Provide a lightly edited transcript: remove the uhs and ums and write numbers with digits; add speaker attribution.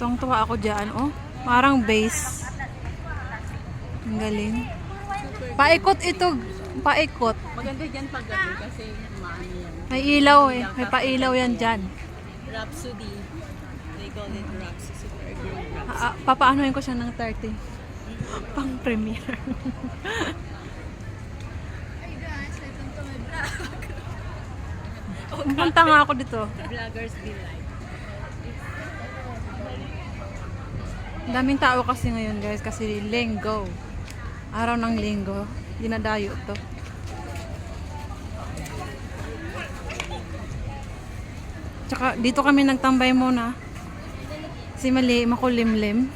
Speaker 1: Tuwang-tuwa ako dyan, oh. Parang base. Ang galing. Paikot ito. Paikot.
Speaker 2: Maganda dyan pag gabi kasi maano yan.
Speaker 1: May ilaw eh. May pailaw yan dyan.
Speaker 2: Rhapsody. They call it Rhapsody. Super green Rhapsody.
Speaker 1: Papaanohin ko siya ng 30. Pang premiere. Pumunta nga ako dito.
Speaker 2: Vloggers be like.
Speaker 1: Daming tao kasi ngayon guys. Kasi linggo. Araw ng linggo. Dinadayo to. Tsaka dito kami nagtambay muna. Si Mali makulimlim.